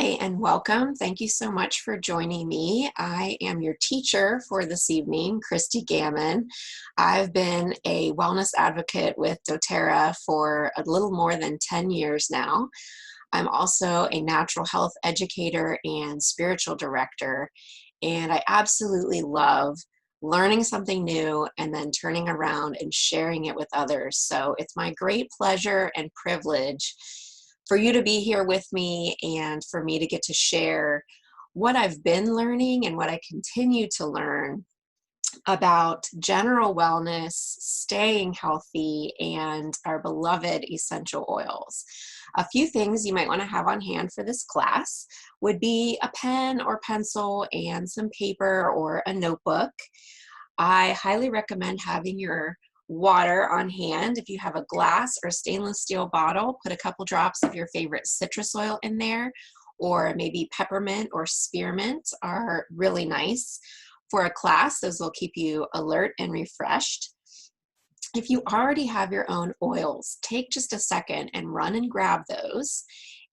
Hi and welcome. Thank you so much for joining me. I am your teacher for this evening, Christy Gammon. I've been a wellness advocate with doTERRA for a little more than 10 years now. I'm also a natural health educator and spiritual director, and I absolutely love learning something new and then turning around and sharing it with others. So it's my great pleasure and privilege for you to be here with me and for me to get to share what I've been learning and what I continue to learn about general wellness, staying healthy, and our beloved essential oils. A few things you might want to have on hand for this class would be a pen or pencil and some paper or a notebook. I highly recommend having your water on hand. If you have a glass or stainless steel bottle, put a couple drops of your favorite citrus oil in there, or maybe peppermint or spearmint are really nice for a class. Those will keep you alert and refreshed. If you already have your own oils, take just a second and run and grab those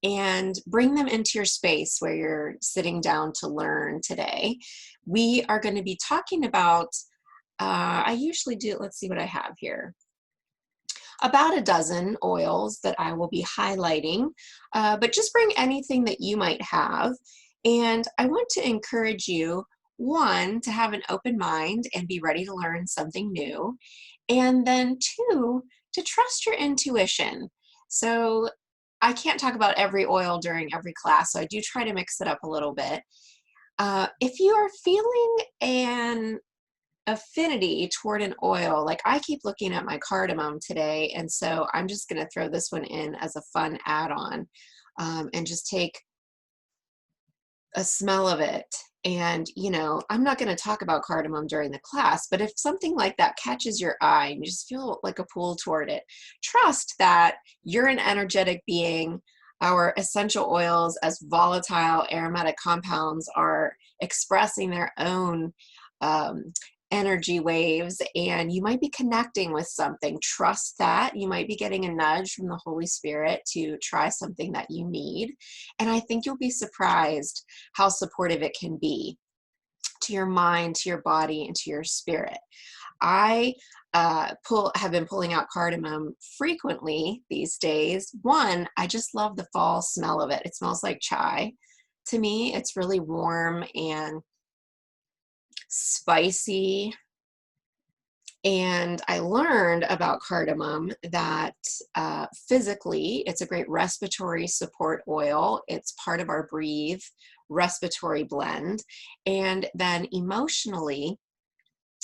and bring them into your space where you're sitting down to learn today. We are going to be talking about I usually do, let's see what I have here. About a dozen oils that I will be highlighting, but just bring anything that you might have. And I want to encourage you, one, to have an open mind and be ready to learn something new. And then two, to trust your intuition. So I can't talk about every oil during every class, so I do try to mix it up a little bit. If you are feeling an affinity toward an oil, like I keep looking at my cardamom today, and so I'm just going to throw this one in as a fun add-on and just take a smell of it. And I'm not going to talk about cardamom during the class, but if something like that catches your eye and you just feel like a pull toward it, trust that you're an energetic being. Our essential oils, as volatile aromatic compounds, are expressing their own energy waves, and you might be connecting with something. Trust that. You might be getting a nudge from the Holy Spirit to try something that you need. And I think you'll be surprised how supportive it can be to your mind, to your body, and to your spirit. I have been pulling out cardamom frequently these days. One, I just love the fall smell of it. It smells like chai. To me, it's really warm and spicy. And I learned about cardamom that physically, it's a great respiratory support oil. It's part of our Breathe respiratory blend. And then emotionally,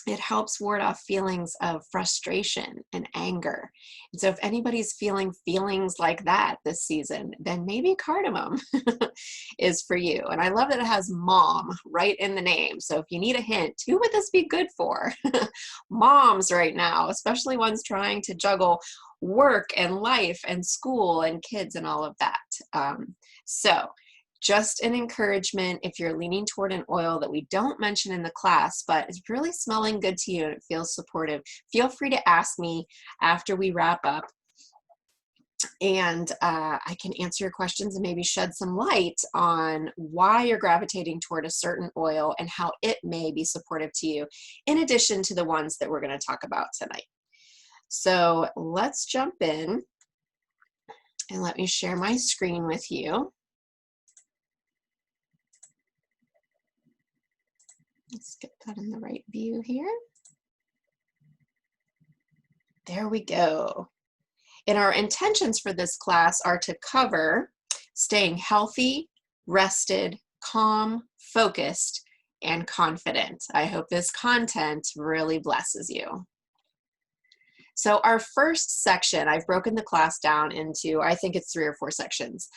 it helps ward off feelings of frustration and anger. And so if anybody's feeling feelings like that this season, then maybe cardamom is for you. And I love that it has mom right in the name. So if you need a hint, who would this be good for? Moms right now, especially ones trying to juggle work and life and school and kids and all of that. So just an encouragement, if you're leaning toward an oil that we don't mention in the class, but is really smelling good to you and it feels supportive, feel free to ask me after we wrap up. And I can answer your questions and maybe shed some light on why you're gravitating toward a certain oil and how it may be supportive to you, in addition to the ones that we're going to talk about tonight. So let's jump in and let me share my screen with you. Let's get that in the right view here. There we go. And our intentions for this class are to cover staying healthy, rested, calm, focused, and confident. I hope this content really blesses you. So our first section, I've broken the class down into, I think it's 3 or 4 sections,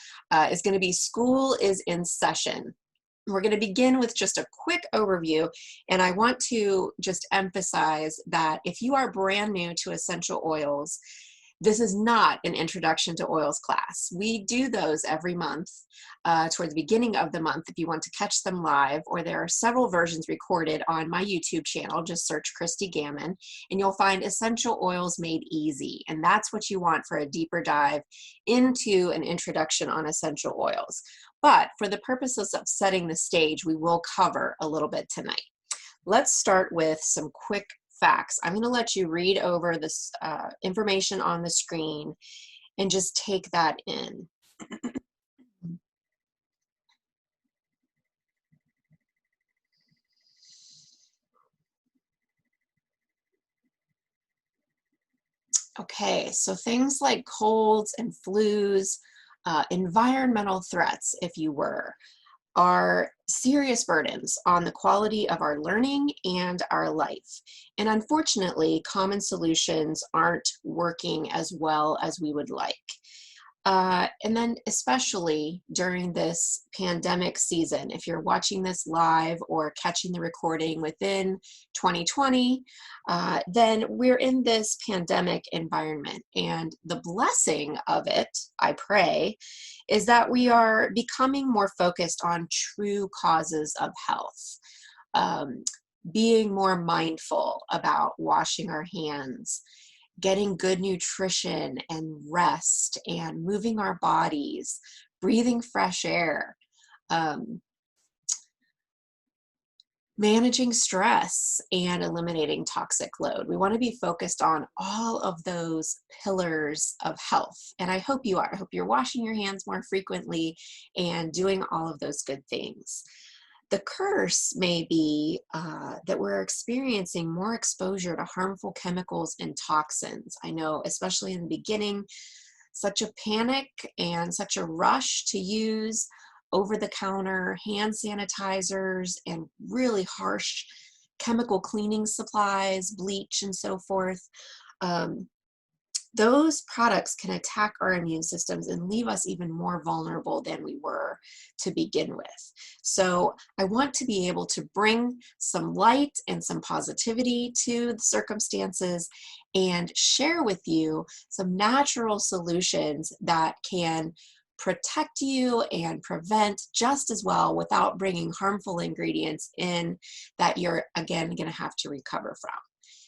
is going to be School is in Session. We're going to begin with just a quick overview, and I want to just emphasize that if you are brand new to essential oils, this is not an introduction to oils class. We do those every month toward the beginning of the month if you want to catch them live, or there are several versions recorded on my YouTube channel. Just search Christy Gammon and you'll find Essential Oils Made Easy, and that's what you want for a deeper dive into an introduction on essential oils. But for the purposes of setting the stage, we will cover a little bit tonight. Let's start with some quick facts. I'm going to let you read over this information on the screen and just take that in. Okay, so things like colds and flus, environmental threats, if you were, are serious burdens on the quality of our learning and our life. And unfortunately, common solutions aren't working as well as we would like. And then especially during this pandemic season, if you're watching this live or catching the recording within 2020, then we're in this pandemic environment. And the blessing of it, I pray, is that we are becoming more focused on true causes of health. Being more mindful about washing our hands, getting good nutrition and rest and moving our bodies, breathing fresh air, managing stress, and eliminating toxic load. We want to be focused on all of those pillars of health. And I hope you are. I hope you're washing your hands more frequently and doing all of those good things. The curse may be that we're experiencing more exposure to harmful chemicals and toxins. I know, especially in the beginning, such a panic and such a rush to use over-the-counter hand sanitizers and really harsh chemical cleaning supplies, bleach and so forth. Those products can attack our immune systems and leave us even more vulnerable than we were to begin with. So I want to be able to bring some light and some positivity to the circumstances and share with you some natural solutions that can protect you and prevent just as well without bringing harmful ingredients in that you're, again, going to have to recover from.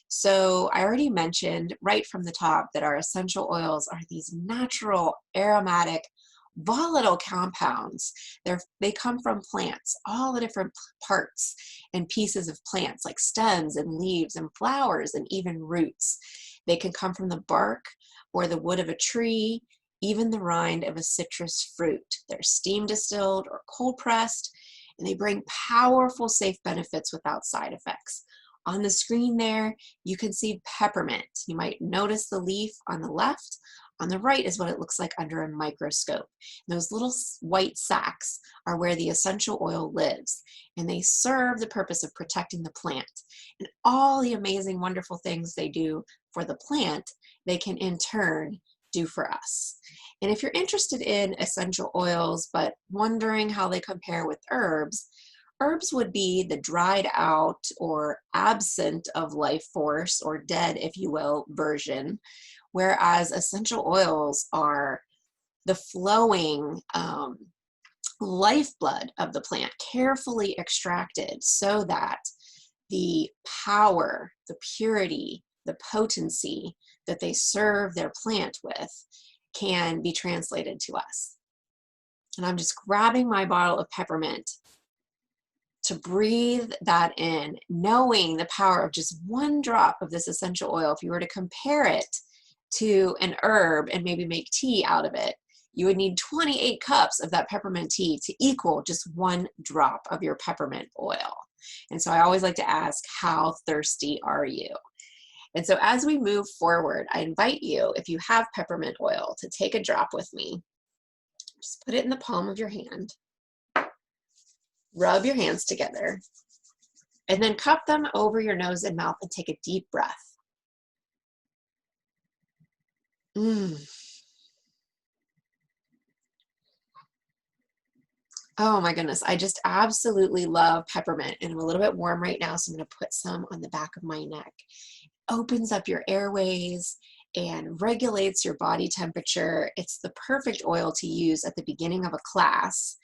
So I already mentioned right from the top that our essential oils are these natural, aromatic, volatile compounds. They come from plants, all the different parts and pieces of plants like stems and leaves and flowers and even roots. They can come from the bark or the wood of a tree, even the rind of a citrus fruit. They're steam distilled or cold pressed, and they bring powerful, safe benefits without side effects. On the screen there, you can see peppermint. You might notice the leaf on the left. On the right is what it looks like under a microscope. Those little white sacs are where the essential oil lives, and they serve the purpose of protecting the plant. And all the amazing, wonderful things they do for the plant, they can in turn do for us. And if you're interested in essential oils but wondering how they compare with herbs, herbs would be the dried out or absent of life force or dead, if you will, version, whereas essential oils are the flowing lifeblood of the plant, carefully extracted so that the power, the purity, the potency that they serve their plant with can be translated to us. And I'm just grabbing my bottle of peppermint to breathe that in, knowing the power of just one drop of this essential oil. If you were to compare it to an herb and maybe make tea out of it, you would need 28 cups of that peppermint tea to equal just one drop of your peppermint oil. And so I always like to ask, how thirsty are you? And so as we move forward, I invite you, if you have peppermint oil, to take a drop with me. Just put it in the palm of your hand. Rub your hands together, and then cup them over your nose and mouth and take a deep breath. Oh my goodness, I just absolutely love peppermint, and I'm a little bit warm right now, so I'm going to put some on the back of my neck. Opens up your airways and regulates your body temperature. It's the perfect oil to use at the beginning of a class,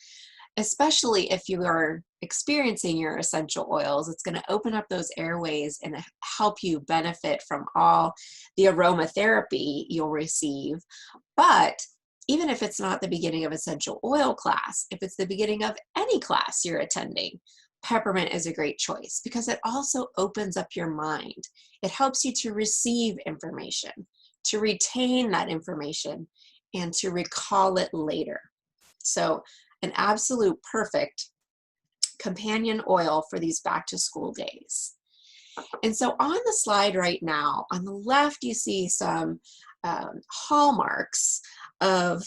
especially if you are experiencing your essential oils. It's going to open up those airways and help you benefit from all the aromatherapy you'll receive. But Even if it's not the beginning of essential oil class, if it's the beginning of any class you're attending, peppermint is a great choice because it also opens up your mind. It helps you to receive information, to retain that information, and to recall it later. So an absolute perfect companion oil for these back to school days. And so on the slide right now, on the left, you see some hallmarks of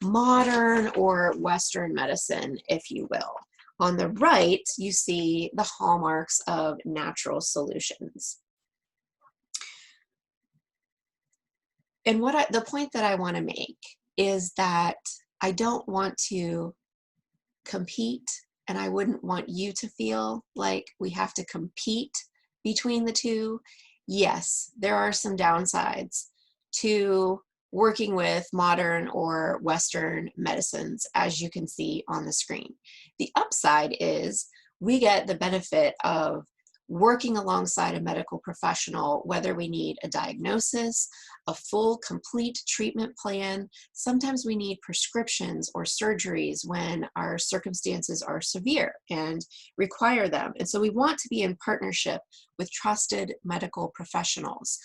modern or Western medicine, if you will. On the right, you see the hallmarks of natural solutions. And the point that I want to make is that I don't want to compete, and I wouldn't want you to feel like we have to compete between the two. Yes, there are some downsides to working with modern or Western medicines, as you can see on the screen. The upside is we get the benefit of working alongside a medical professional, whether we need a diagnosis, a full, complete treatment plan. Sometimes we need prescriptions or surgeries when our circumstances are severe and require them. And so we want to be in partnership with trusted medical professionals.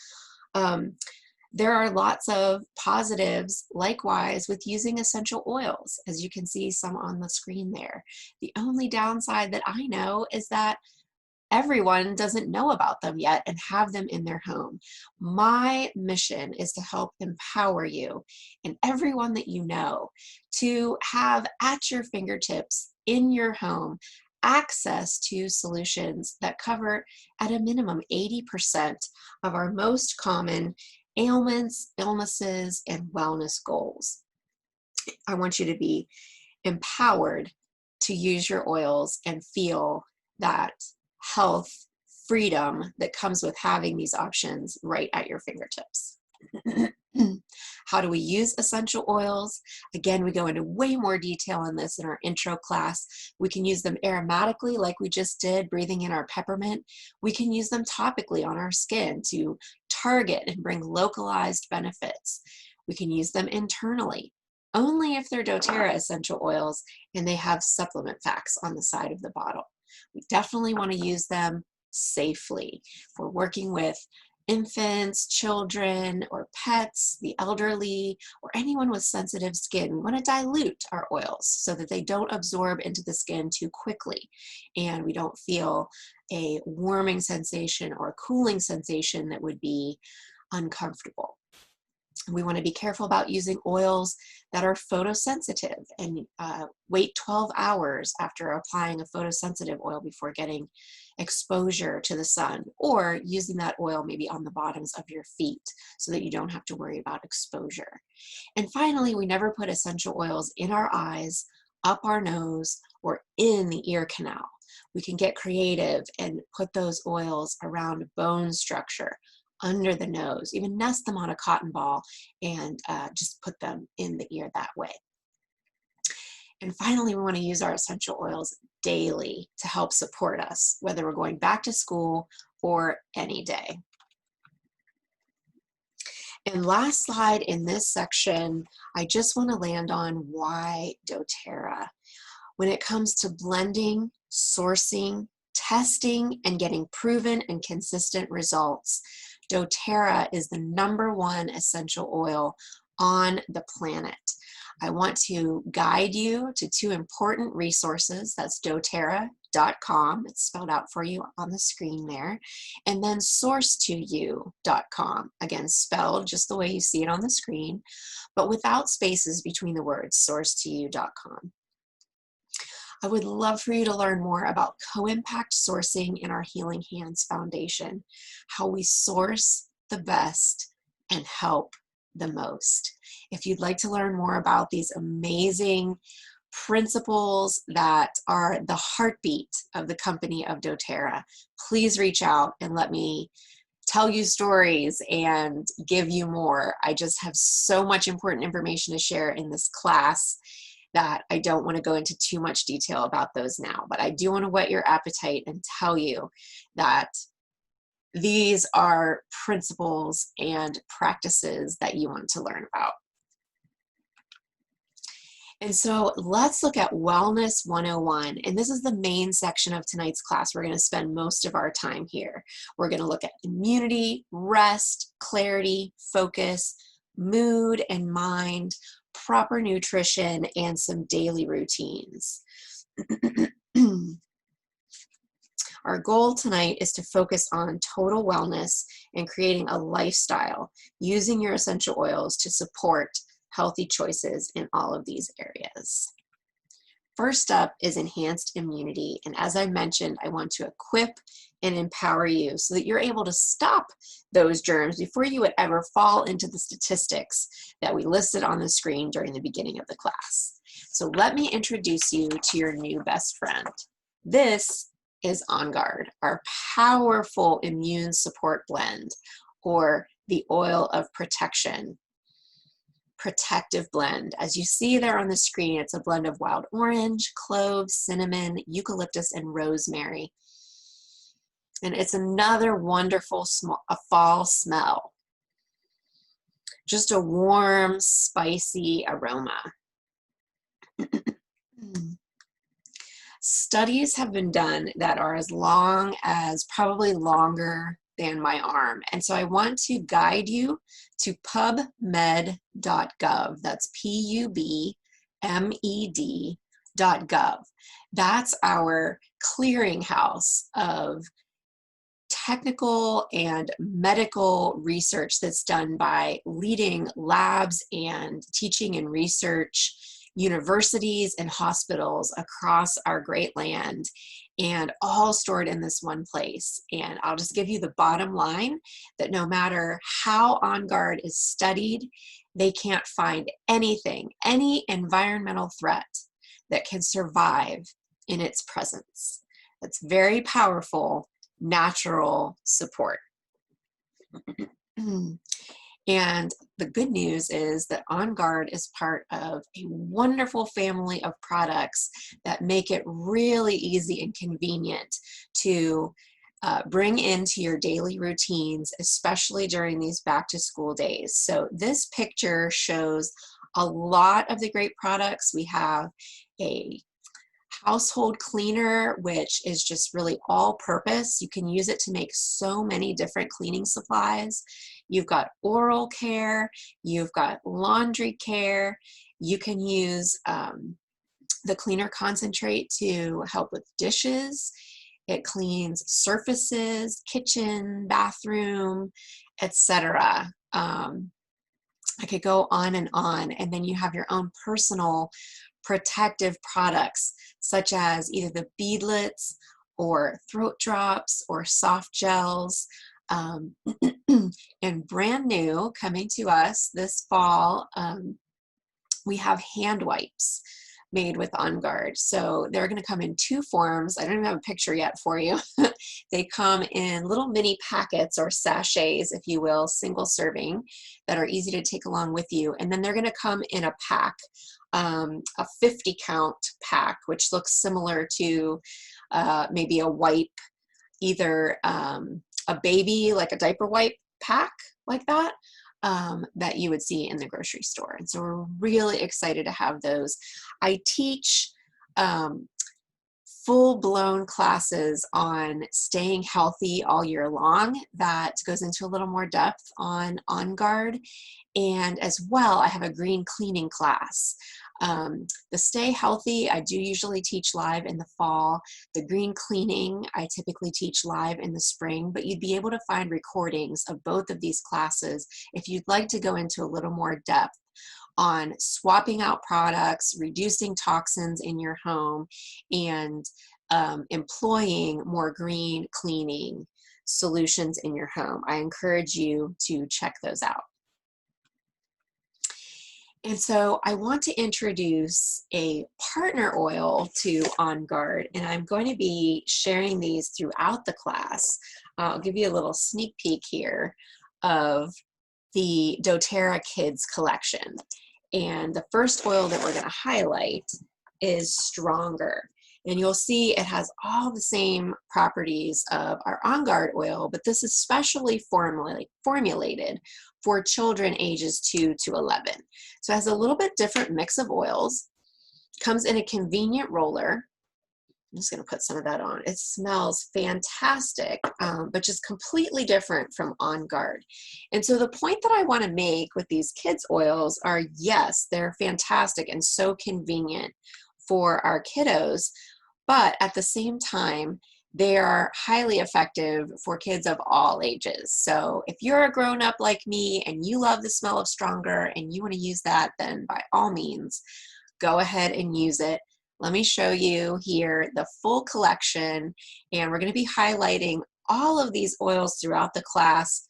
There are lots of positives, likewise, with using essential oils, as you can see some on the screen there. The only downside that I know is that everyone doesn't know about them yet and have them in their home. My mission is to help empower you and everyone that you know to have at your fingertips in your home access to solutions that cover at a minimum 80% of our most common ailments, illnesses, and wellness goals. I want you to be empowered to use your oils and feel that health freedom that comes with having these options right at your fingertips. How do we use essential oils? Again, we go into way more detail on this in our intro class. We can use them aromatically like we just did, breathing in our peppermint. We can use them topically on our skin to target and bring localized benefits. We can use them internally, only if they're doTERRA essential oils and they have supplement facts on the side of the bottle. We definitely want to use them safely. If we're working with infants, children, or pets, the elderly, or anyone with sensitive skin, we want to dilute our oils so that they don't absorb into the skin too quickly and we don't feel a warming sensation or a cooling sensation that would be uncomfortable. We want to be careful about using oils that are photosensitive and wait 12 hours after applying a photosensitive oil before getting exposure to the sun, or using that oil maybe on the bottoms of your feet so that you don't have to worry about exposure. And finally, we never put essential oils in our eyes, up our nose, or in the ear canal. We can get creative and put those oils around bone structure, under the nose, even nest them on a cotton ball and just put them in the ear that way. And finally, we want to use our essential oils daily to help support us, whether we're going back to school or any day. And last slide in this section, I just want to land on why doTERRA. When it comes to blending, sourcing, testing, and getting proven and consistent results, doTERRA is the #1 essential oil on the planet. I want to guide you to 2 important resources. That's doTERRA.com. It's spelled out for you on the screen there. And then source2you.com. Again, spelled just the way you see it on the screen, but without spaces between the words, source2you.com. I would love for you to learn more about co-impact sourcing in our Healing Hands Foundation, how we source the best and help the most. If you'd like to learn more about these amazing principles that are the heartbeat of the company of doTERRA, please reach out and let me tell you stories and give you more. I just have so much important information to share in this class that I don't want to go into too much detail about those now, but I do want to whet your appetite and tell you that these are principles and practices that you want to learn about. And so let's look at Wellness 101. And this is the main section of tonight's class. We're going to spend most of our time here. We're going to look at immunity, rest, clarity, focus, mood and mind, proper nutrition, and some daily routines. Our goal tonight is to focus on total wellness and creating a lifestyle using your essential oils to support healthy choices in all of these areas. First up is enhanced immunity. And as I mentioned, I want to equip and empower you so that you're able to stop those germs before you would ever fall into the statistics that we listed on the screen during the beginning of the class. So let me introduce you to your new best friend. This is On Guard, our powerful immune support blend, or the oil of protection. Protective blend. As you see there on the screen, it's a blend of wild orange, cloves, cinnamon, eucalyptus, and rosemary. And it's another wonderful fall smell. Just a warm, spicy aroma. Studies have been done that are as long as, probably longer than my arm. And so I want to guide you to pubmed.gov. That's PUBMED.gov. That's our clearinghouse of technical and medical research that's done by leading labs and teaching and research universities and hospitals across our great land, and all stored in this one place. And I'll just give you the bottom line that no matter how On Guard is studied, they can't find anything, any environmental threat that can survive in its presence. That's very powerful, natural support. And the good news is that On Guard is part of a wonderful family of products that make it really easy and convenient to bring into your daily routines, especially during these back to school days. So this picture shows a lot of the great products. We have a household cleaner, which is just really all purpose. You can use it to make so many different cleaning supplies. You've got oral care, you've got laundry care. You can use the cleaner concentrate to help with dishes. It cleans surfaces, kitchen, bathroom, etc. I could go on. And then you have your own personal protective products, such as either the beadlets or throat drops or soft gels. And brand new, coming to us this fall, we have hand wipes made with On Guard. So they're going to come in two forms. I don't even have a picture yet for you. They come in little mini packets or sachets, if you will, single serving, that are easy to take along with you. And then they're going to come in a pack, a 50 count pack, which looks similar to maybe a wipe, either a baby, like a diaper wipe pack like that, that you would see in the grocery store. And so we're really excited to have those. I teach full-blown classes on staying healthy all year long that goes into a little more depth on Guard. And as well, I have a green cleaning class. The Stay Healthy, I do usually teach live in the fall. The green cleaning, I typically teach live in the spring, but you'd be able to find recordings of both of these classes if you'd like to go into a little more depth on swapping out products, reducing toxins in your home, and employing more green cleaning solutions in your home. I encourage you to check those out. And so I want to introduce a partner oil to On Guard, and I'm going to be sharing these throughout the class. I'll give you a little sneak peek here of the doTERRA Kids collection. And the first oil that we're going to highlight is Stronger. And you'll see it has all the same properties of our On Guard oil, but this is specially formulated for children ages 2 to 11. So it has a little bit different mix of oils, comes in a convenient roller. I'm just going to put some of that on. It smells fantastic, but just completely different from On Guard. And so the point that I want to make with these kids' oils are, yes, they're fantastic and so convenient for our kiddos, but at the same time, they are highly effective for kids of all ages. So if you're a grown-up like me and you love the smell of Stronger and you want to use that, then by all means, go ahead and use it. Let me show you here the full collection, and we're going to be highlighting all of these oils throughout the class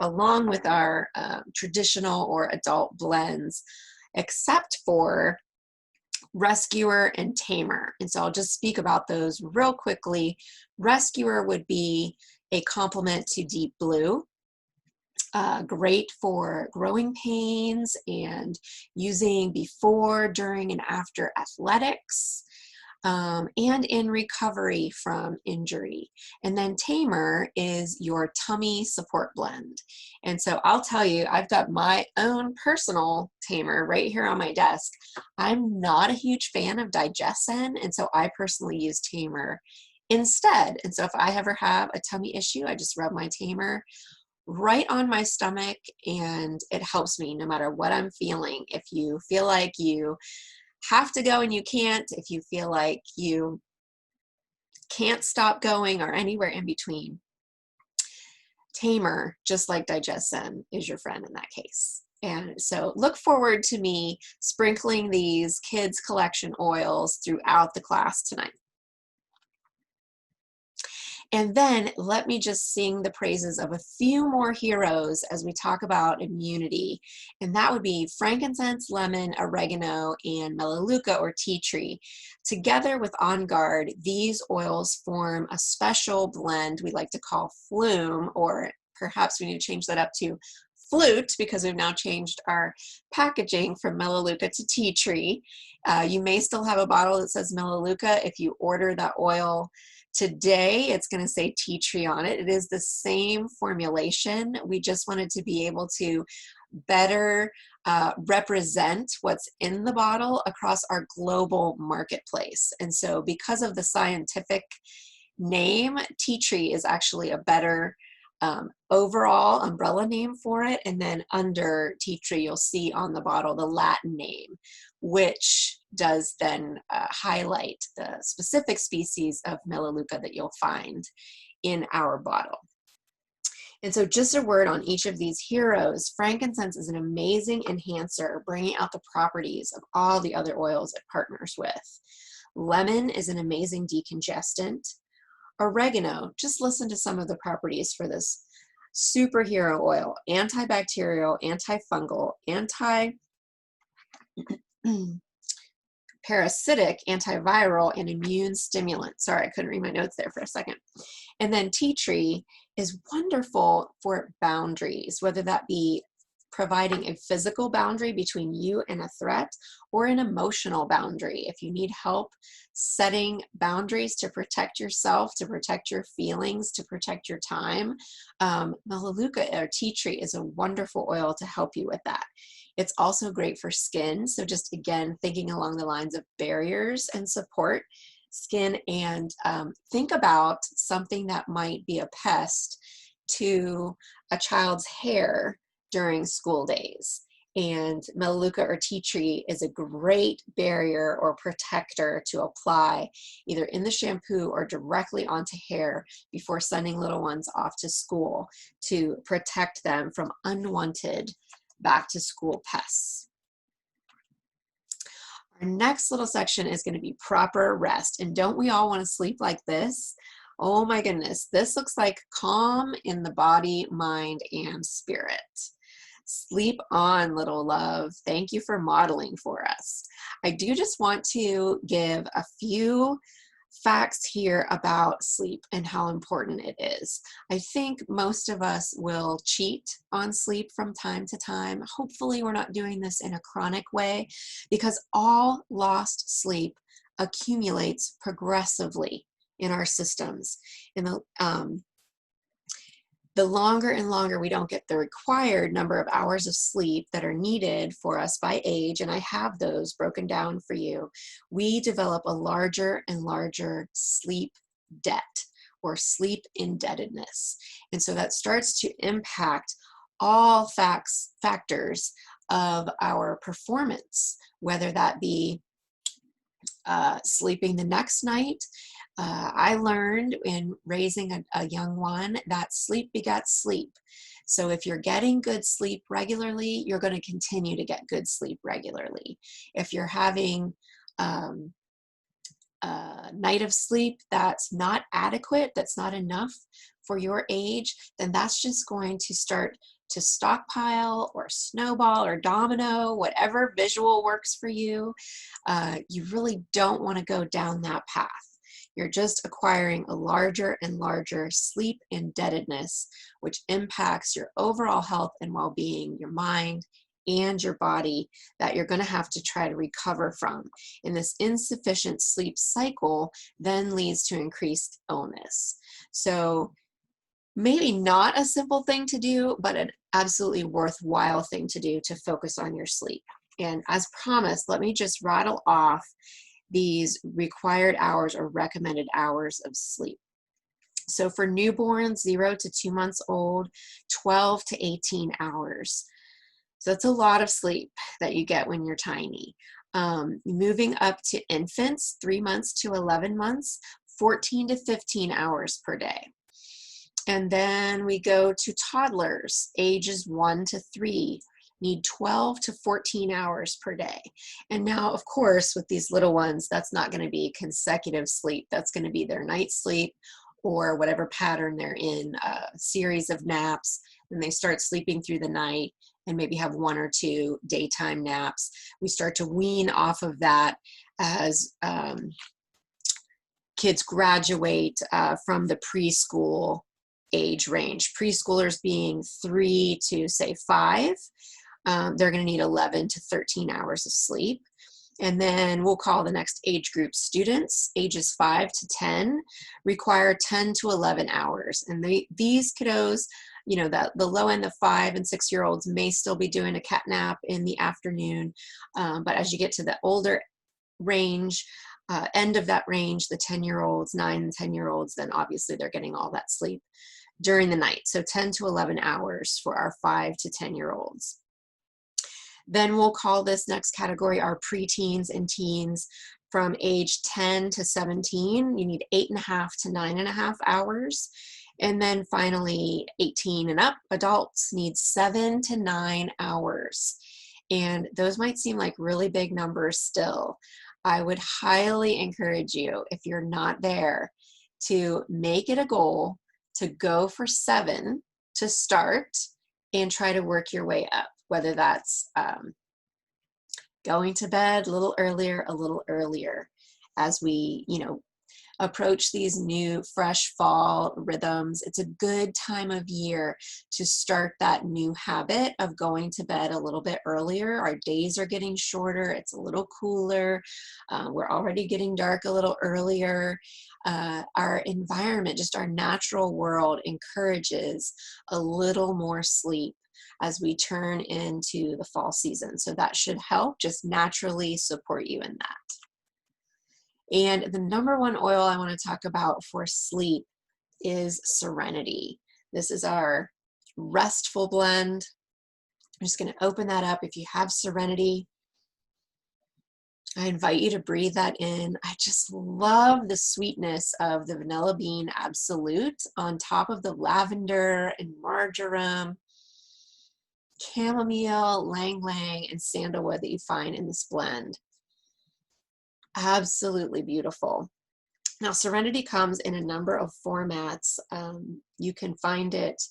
along with our traditional or adult blends, except for Rescuer and Tamer. And so I'll just speak about those real quickly. Rescuer would be a complement to Deep Blue. Great for growing pains and using before, during, and after athletics, and in recovery from injury. And then Tamer is your tummy support blend. And so I'll tell you, I've got my own personal Tamer right here on my desk. I'm not a huge fan of Digesten, and so I personally use Tamer instead. And so if I ever have a tummy issue, I just rub my Tamer right on my stomach, and it helps me no matter what I'm feeling. If you feel like you have to go and you can't, if you feel like you can't stop going, or anywhere in between, Tamer, just like Digesten, is your friend in that case. And so look forward to me sprinkling these kids collection oils throughout the class tonight. And then let me just sing the praises of a few more heroes as we talk about immunity. And that would be frankincense, lemon, oregano, and melaleuca or tea tree. Together with On Guard, these oils form a special blend we like to call Flume, or perhaps we need to change that up to Flute, because we've now changed our packaging from melaleuca to tea tree. You may still have a bottle that says melaleuca. If you order that oil today, it's going to say tea tree on it. It is the same formulation. We just wanted to be able to better represent what's in the bottle across our global marketplace. And so because of the scientific name, tea tree is actually a better overall umbrella name for it. And then under tea tree, you'll see on the bottle the Latin name, which does then highlight the specific species of melaleuca that you'll find in our bottle. And so just a word on each of these heroes. Frankincense is an amazing enhancer, bringing out the properties of all the other oils it partners with. Lemon is an amazing decongestant. Oregano, just listen to some of the properties for this superhero oil: antibacterial, antifungal, parasitic, antiviral, and immune stimulant. Sorry, I couldn't read my notes there for a second. And then tea tree is wonderful for boundaries, whether that be providing a physical boundary between you and a threat, or an emotional boundary. If you need help setting boundaries to protect yourself, to protect your feelings, to protect your time, melaleuca or tea tree is a wonderful oil to help you with that. It's also great for skin. So just again, thinking along the lines of barriers and support skin, and think about something that might be a pest to a child's hair during school days. And melaleuca or tea tree is a great barrier or protector to apply either in the shampoo or directly onto hair before sending little ones off to school, to protect them from unwanted back to school pests. Our next little section is going to be proper rest. And don't we all want to sleep like this? Oh my goodness, this looks like calm in the body, mind, and spirit. Sleep on, little love. Thank you for modeling for us. I do just want to give a few facts here about sleep and how important it is. I think most of us will cheat on sleep from time to time. Hopefully we're not doing this in a chronic way, because all lost sleep accumulates progressively in our systems. And the longer and longer we don't get the required number of hours of sleep that are needed for us by age, and I have those broken down for you, we develop a larger and larger sleep debt or sleep indebtedness. And so that starts to impact all factors of our performance, whether that be sleeping the next night. I learned in raising a young one that sleep begets sleep. So if you're getting good sleep regularly, you're going to continue to get good sleep regularly. If you're having a night of sleep that's not adequate, that's not enough for your age, then that's just going to start to stockpile or snowball or domino, whatever visual works for you. You really don't want to go down that path. You're just acquiring a larger and larger sleep indebtedness, which impacts your overall health and well-being, your mind, and your body, that you're going to have to try to recover from. And this insufficient sleep cycle then leads to increased illness. So maybe not a simple thing to do, but an absolutely worthwhile thing to do to focus on your sleep. And as promised, let me just rattle off these required hours or recommended hours of sleep. So for newborns 0 to 2 months old, 12 to 18 hours. So that's a lot of sleep that you get when you're tiny. Moving up to infants, 3 months to 11 months, 14 to 15 hours per day. And then we go to toddlers, ages 1 to 3, need 12 to 14 hours per day. And now, of course, with these little ones, that's not going to be consecutive sleep. That's going to be their night sleep or whatever pattern they're in, a series of naps. And they start sleeping through the night and maybe have 1 or 2 daytime naps. We start to wean off of that as kids graduate from the preschool age range. Preschoolers being 3 to say 5. They're going to need 11 to 13 hours of sleep. And then we'll call the next age group students, ages 5 to 10, require 10 to 11 hours. And these kiddos, you know, that the low end, the 5 and 6 year olds may still be doing a cat nap in the afternoon. But as you get to the older range, end of that range, the 10-year-olds, 9 and 10-year-olds, then obviously they're getting all that sleep during the night. So 10 to 11 hours for our 5 to 10-year-olds. Then we'll call this next category our preteens and teens. From age 10 to 17, you need 8.5 to 9.5 hours. And then finally, 18 and up, adults need 7 to 9 hours. And those might seem like really big numbers still. I would highly encourage you, if you're not there, to make it a goal to go for 7 to start and try to work your way up, whether that's going to bed a little earlier as we, approach these new fresh fall rhythms. It's a good time of year to start that new habit of going to bed a little bit earlier. Our days are getting shorter. It's a little cooler. We're already getting dark a little earlier. Our environment, just our natural world, encourages a little more sleep as we turn into the fall season. So that should help just naturally support you in that. And the number one oil I want to talk about for sleep is Serenity. This is our restful blend. I'm just going to open that up. If you have Serenity, I invite you to breathe that in. I just love the sweetness of the vanilla bean absolute on top of the lavender and marjoram, chamomile, lang lang, and sandalwood that you find in this blend. Absolutely beautiful. Now, Serenity comes in a number of formats. You can find it,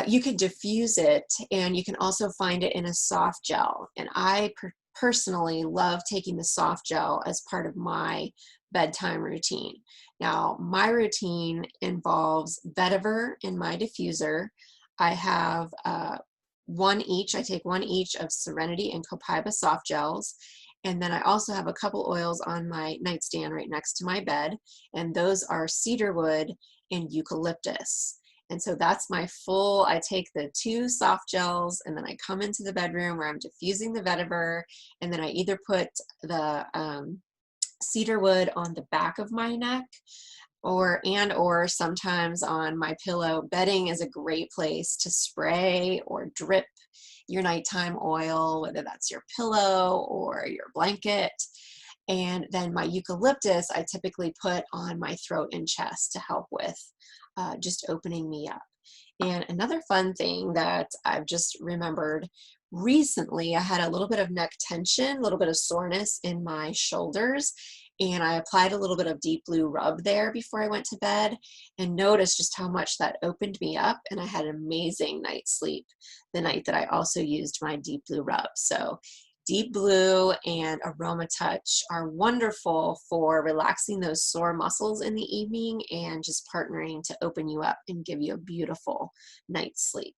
you can diffuse it, and you can also find it in a soft gel. And I personally love taking the soft gel as part of my bedtime routine. Now, my routine involves vetiver in my diffuser. I have one each. I take one each of Serenity and Copaiba soft gels. And then I also have a couple oils on my nightstand right next to my bed, and those are cedarwood and eucalyptus. And so that's my full, I take the 2 soft gels and then I come into the bedroom where I'm diffusing the vetiver, and then I either put the cedarwood on the back of my neck or sometimes on my pillow. Bedding is a great place to spray or drip your nighttime oil, whether that's your pillow or your blanket. And then my eucalyptus, I typically put on my throat and chest to help with just opening me up. And another fun thing that I've just remembered recently, I had a little bit of neck tension, a little bit of soreness in my shoulders, and I applied a little bit of deep blue rub there before I went to bed and noticed just how much that opened me up, and I had an amazing night's sleep the night that I also used my deep blue rub. So Deep Blue and Aroma Touch are wonderful for relaxing those sore muscles in the evening and just partnering to open you up and give you a beautiful night's sleep.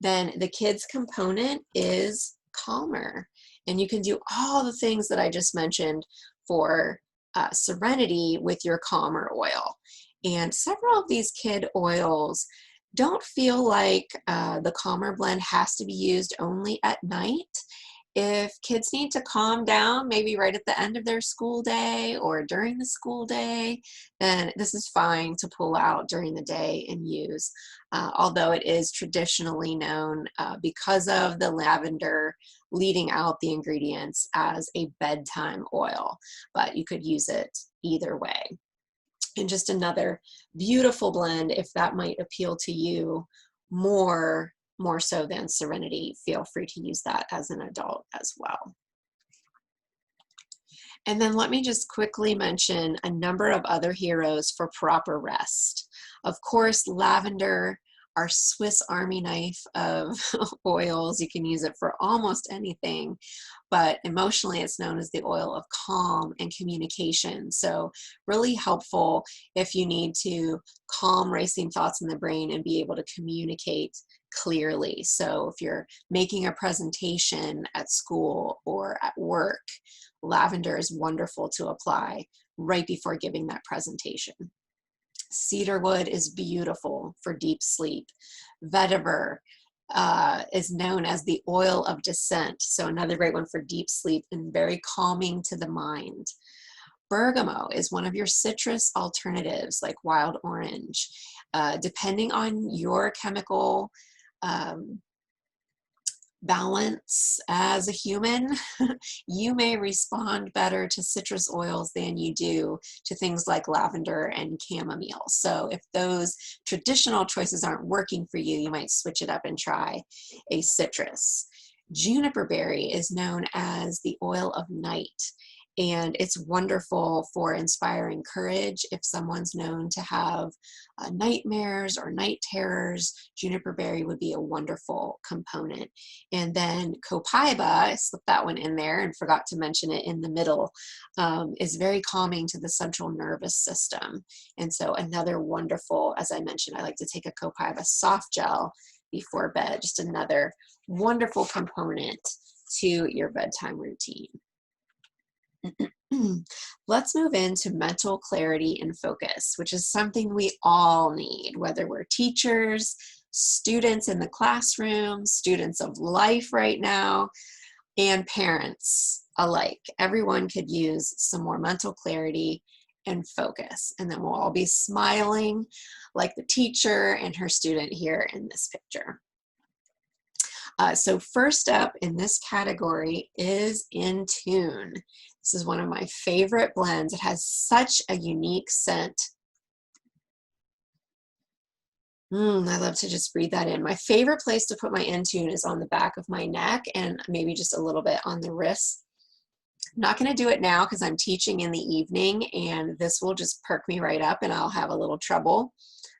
Then the kids component is calmer, and you can do all the things that I just mentioned for serenity with your calmer oil. And several of these kid oils don't feel like the calmer blend has to be used only at night. If kids need to calm down, maybe right at the end of their school day or during the school day, then this is fine to pull out during the day and use. Although it is traditionally known because of the lavender leading out the ingredients as a bedtime oil, but you could use it either way. And just another beautiful blend, if that might appeal to you more so than Serenity, feel free to use that as an adult as well. And then let me just quickly mention a number of other heroes for proper rest. Of course, lavender, our Swiss Army knife of oils. You can use it for almost anything, but emotionally it's known as the oil of calm and communication. So really helpful if you need to calm racing thoughts in the brain and be able to communicate clearly. So if you're making a presentation at school or at work, lavender is wonderful to apply right before giving that presentation. Cedarwood is beautiful for deep sleep. Vetiver is known as the oil of descent, so another great one for deep sleep and very calming to the mind. Bergamot is one of your citrus alternatives like wild orange. Depending on your chemical balance as a human, you may respond better to citrus oils than you do to things like lavender and chamomile. So if those traditional choices aren't working for you, you might switch it up and try a citrus. Juniper berry is known as the oil of night, and it's wonderful for inspiring courage. If someone's known to have nightmares or night terrors, juniper berry would be a wonderful component. And then copaiba, I slipped that one in there and forgot to mention it in the middle, is very calming to the central nervous system. And so another wonderful, as I mentioned, I like to take a copaiba soft gel before bed, just another wonderful component to your bedtime routine. Let's move into mental clarity and focus, which is something we all need, whether we're teachers, students in the classroom, students of life right now, and parents alike. Everyone could use some more mental clarity and focus, and then we'll all be smiling like the teacher and her student here in this picture. So first up in this category is Intune. This is one of my favorite blends. It has such a unique scent. I love to just breathe that in. My favorite place to put my Intune is on the back of my neck and maybe just a little bit on the wrist. I'm not going to do it now because I'm teaching in the evening, and this will just perk me right up and I'll have a little trouble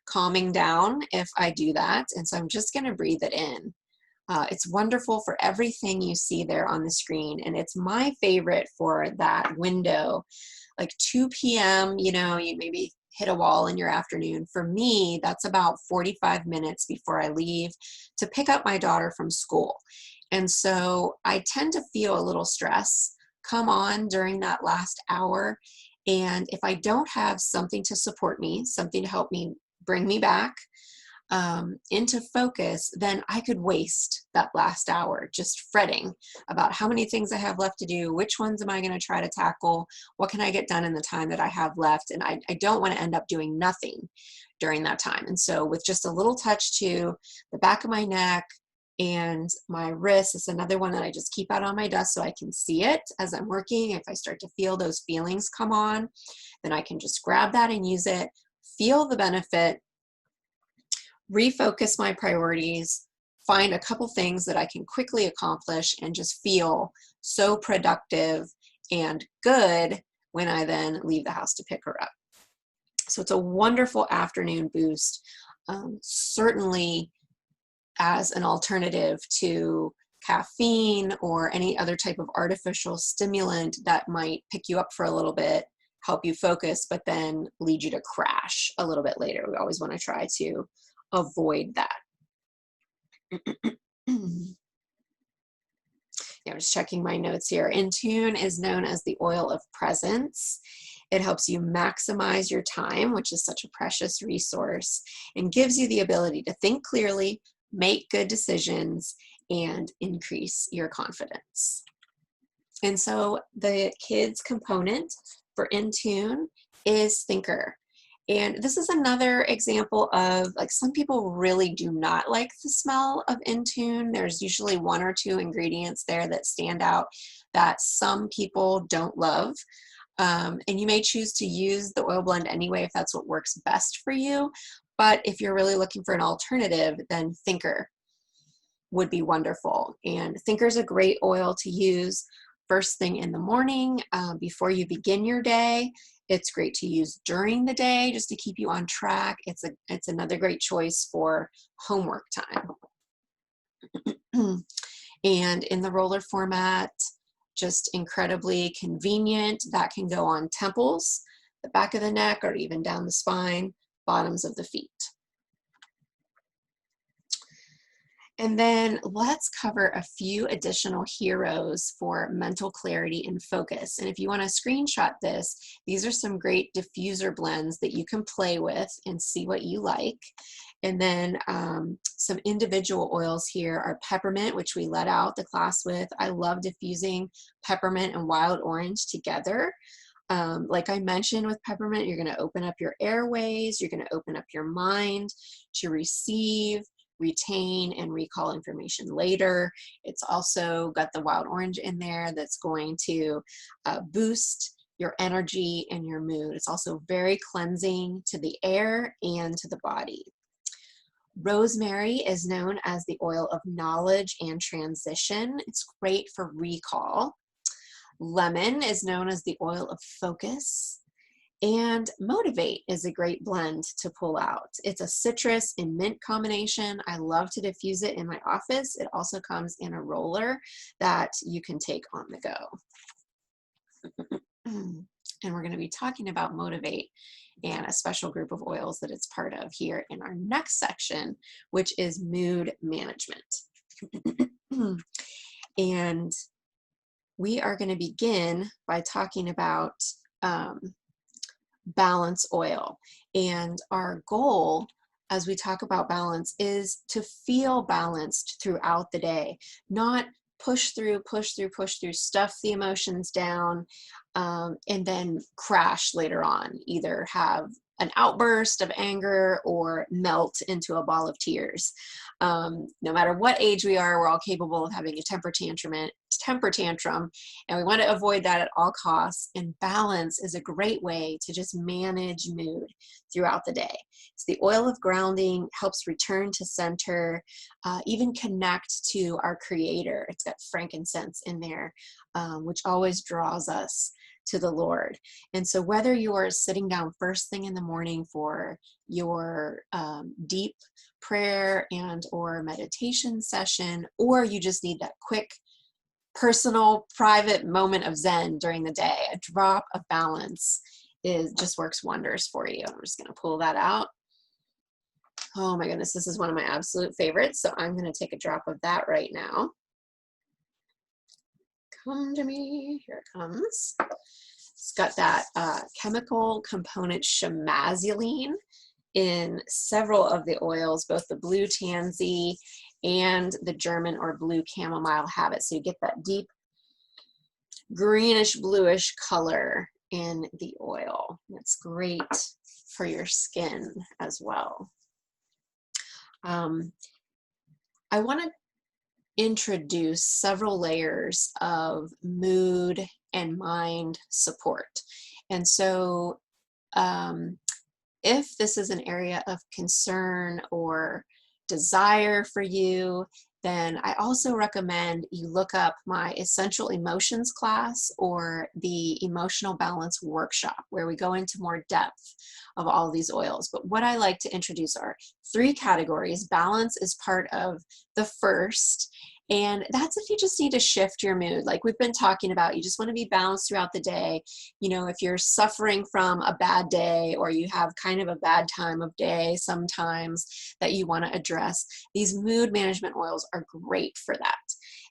calming down if I do that. And so I'm just going to breathe it in. It's wonderful for everything you see there on the screen, and it's my favorite for that window, like 2 p.m., you know, you maybe hit a wall in your afternoon. For me, that's about 45 minutes before I leave to pick up my daughter from school. And so I tend to feel a little stress come on during that last hour. And if I don't have something to support me, something to help me bring me back into focus, then I could waste that last hour just fretting about how many things I have left to do, which ones am I going to try to tackle, what can I get done in the time that I have left, and I don't want to end up doing nothing during that time. And so with just a little touch to the back of my neck and my wrist, it's another one that I just keep out on my desk so I can see it as I'm working. If I start to feel those feelings come on, then I can just grab that and use it, feel the benefit, refocus my priorities, find a couple things that I can quickly accomplish, and just feel so productive and good when I then leave the house to pick her up. So it's a wonderful afternoon boost, certainly as an alternative to caffeine or any other type of artificial stimulant that might pick you up for a little bit, help you focus, but then lead you to crash a little bit later. We always want to try to avoid that. Yeah, I'm just checking my notes here. Intune is known as the oil of presence. It helps you maximize your time, which is such a precious resource, and gives you the ability to think clearly, make good decisions, and increase your confidence. And so the kids component for Intune is Thinker. And this is another example of, like, some people really do not like the smell of Intune. There's usually one or two ingredients there that stand out that some people don't love. And you may choose to use the oil blend anyway if that's what works best for you. But if you're really looking for an alternative, then Thinker would be wonderful. And Thinker is a great oil to use first thing in the morning before you begin your day. It's great to use during the day just to keep you on track. It's another great choice for homework time. And in the roller format, just incredibly convenient. That can go on temples, the back of the neck, or even down the spine, bottoms of the feet. And then let's cover a few additional heroes for mental clarity and focus. And if you want to screenshot this, these are some great diffuser blends that you can play with and see what you like. And then some individual oils here are peppermint, which we let out the class with. I love diffusing peppermint and wild orange together. Like I mentioned with peppermint, you're going to open up your airways, you're going to open up your mind to receive, retain, and recall information later. It's also got the wild orange in there that's going to boost your energy and your mood. It's also very cleansing to the air and to the body. Rosemary is known as the oil of knowledge and transition. It's great for recall. Lemon is known as the oil of focus. And Motivate is a great blend to pull out. It's a citrus and mint combination. I love to diffuse it in my office. It also comes in a roller that you can take on the go. And we're going to be talking about Motivate and a special group of oils that it's part of here in our next section, which is mood management. And we are going to begin by talking about balance oil. And our goal as we talk about balance is to feel balanced throughout the day, not push through, stuff the emotions down, and then crash later on, either have an outburst of anger or melt into a ball of tears. No matter what age we are, we're all capable of having a temper tantrum, and we want to avoid that at all costs. And balance is a great way to just manage mood throughout the day. So the oil of grounding helps return to center, even connect to our creator. It's got frankincense in there, which always draws us to the Lord. And so whether you are sitting down first thing in the morning for your deep prayer and or meditation session, or you just need that quick personal private moment of Zen during the day, a drop of balance just works wonders for you. I'm just going to pull that out. Oh my goodness, this is one of my absolute favorites. So I'm going to take a drop of that right now. come to me. Here it comes. It's got that chemical component chamazulene in several of the oils, both the blue tansy and the German or blue chamomile have it. So you get that deep greenish bluish color in the oil. It's great for your skin as well. I want to introduce several layers of mood and mind support. And so if this is an area of concern or desire for you, then I also recommend you look up my Essential Emotions class or the Emotional Balance Workshop, where we go into more depth of all these oils. But what I like to introduce are 3 categories. Balance is part of the first, and that's if you just need to shift your mood. Like we've been talking about, you just want to be balanced throughout the day. You know, if you're suffering from a bad day or you have kind of a bad time of day sometimes that you want to address, these mood management oils are great for that.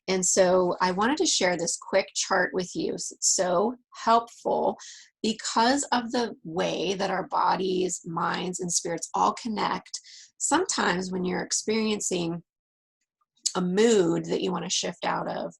And so I wanted to share this quick chart with you. It's so helpful because of the way that our bodies, minds, and spirits all connect. Sometimes when you're experiencing a mood that you want to shift out of,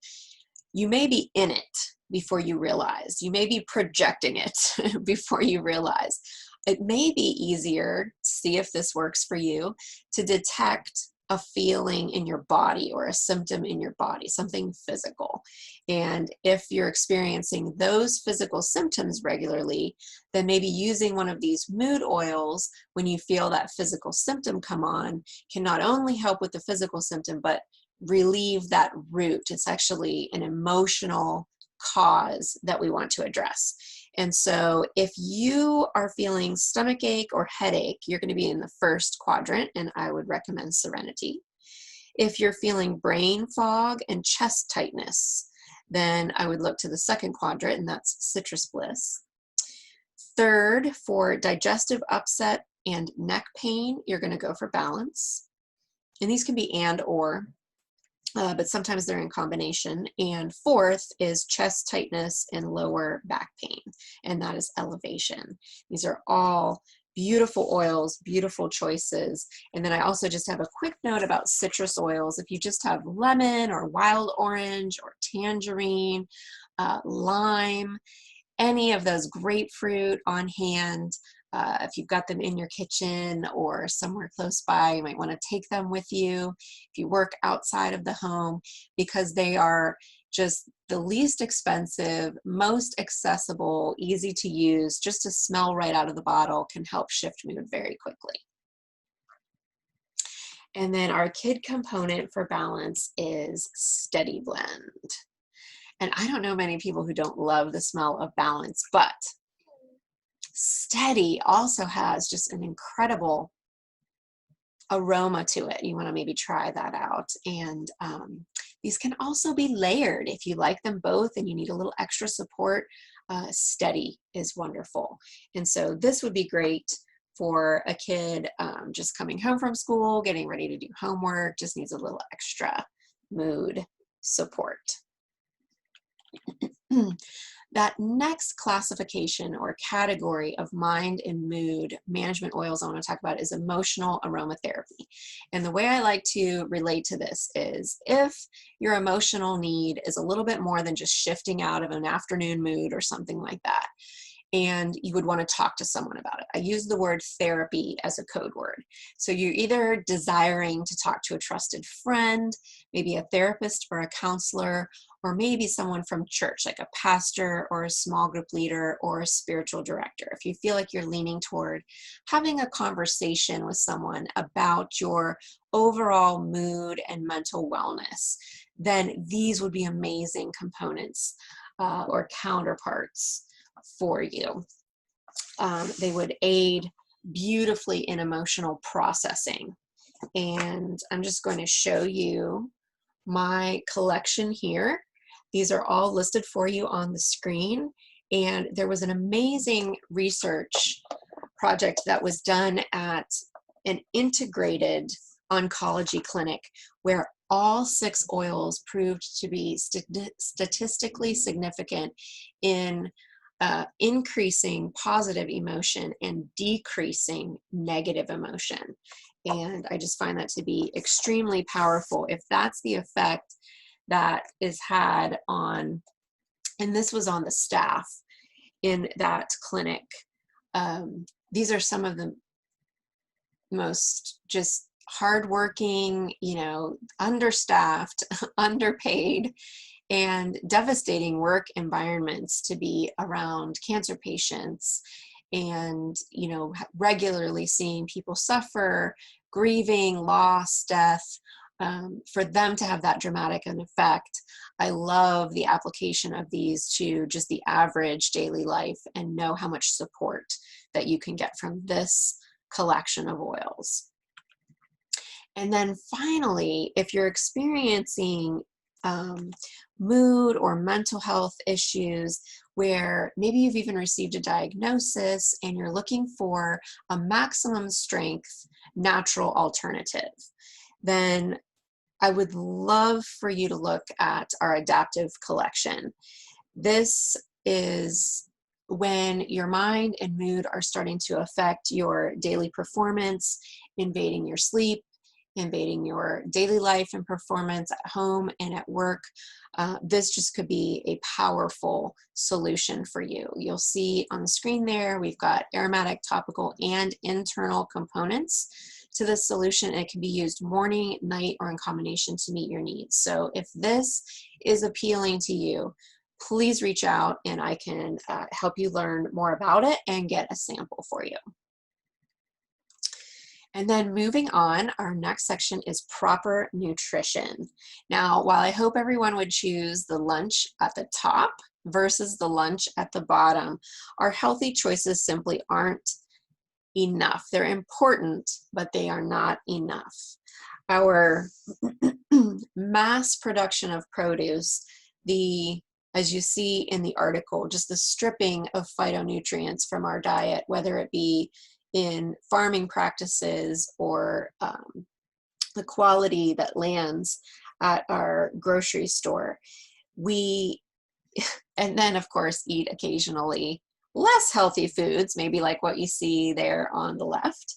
you may be in it before you realize. You may be projecting it before you realize. It may be easier, see if this works for you, to detect a feeling in your body or a symptom in your body, something physical. And if you're experiencing those physical symptoms regularly, then maybe using one of these mood oils when you feel that physical symptom come on can not only help with the physical symptom, but relieve that root. It's actually an emotional cause that we want to address. And so if you are feeling stomach ache or headache, you're going to be in the first quadrant, and I would recommend Serenity. If you're feeling brain fog and chest tightness, then I would look to the second quadrant, and that's Citrus Bliss. Third, for digestive upset and neck pain, you're going to go for Balance. And these can be and or. But sometimes they're in combination. And fourth is chest tightness and lower back pain, and that is Elevation. These are all beautiful oils, beautiful choices. And then I also just have a quick note about citrus oils. If you just have lemon or wild orange or tangerine, lime, any of those, grapefruit on hand, if you've got them in your kitchen or somewhere close by, you might want to take them with you if you work outside of the home, because they are just the least expensive, most accessible, easy to use, just to smell right out of the bottle can help shift mood very quickly. And then our kid component for Balance is Steady Blend. And I don't know many people who don't love the smell of Balance, but Steady also has just an incredible aroma to it. You want to maybe try that out. And these can also be layered if you like them both and you need a little extra support. Steady is wonderful. And so this would be great for a kid just coming home from school, getting ready to do homework, just needs a little extra mood support. That next classification or category of mind and mood management oils I want to talk about is emotional aromatherapy. And the way I like to relate to this is if your emotional need is a little bit more than just shifting out of an afternoon mood or something like that, and you would want to talk to someone about it. I use the word therapy as a code word. So you're either desiring to talk to a trusted friend, maybe a therapist or a counselor, or maybe someone from church, like a pastor or a small group leader or a spiritual director. If you feel like you're leaning toward having a conversation with someone about your overall mood and mental wellness, then these would be amazing components or counterparts for you. They would aid beautifully in emotional processing. And I'm just going to show you my collection here. These are all listed for you on the screen. And there was an amazing research project that was done at an integrated oncology clinic where all 6 oils proved to be statistically significant in increasing positive emotion and decreasing negative emotion. And I just find that to be extremely powerful. If that's the effect that is had on, and this was on the staff in that clinic, these are some of the most just hardworking, understaffed, underpaid, and devastating work environments to be around cancer patients, and regularly seeing people suffer, grieving, loss, death. For them to have that dramatic an effect, I love the application of these to just the average daily life, and know how much support that you can get from this collection of oils. And then finally, if you're experiencing mood or mental health issues, where maybe you've even received a diagnosis and you're looking for a maximum strength natural alternative, then I would love for you to look at our adaptive collection. This is when your mind and mood are starting to affect your daily performance, invading your sleep, invading your daily life and performance at home and at work. This just could be a powerful solution for you. You'll see on the screen there, we've got aromatic, topical, and internal components to this solution. It can be used morning, night, or in combination to meet your needs. So if this is appealing to you, please reach out and I can help you learn more about it and get a sample for you. And then moving on, our next section is proper nutrition. Now, while I hope everyone would choose the lunch at the top versus the lunch at the bottom, our healthy choices simply aren't enough. They're important, but they are not enough. Our mass production of produce, as you see in the article, just the stripping of phytonutrients from our diet, whether it be in farming practices or the quality that lands at our grocery store. And then of course eat occasionally less healthy foods, maybe like what you see there on the left.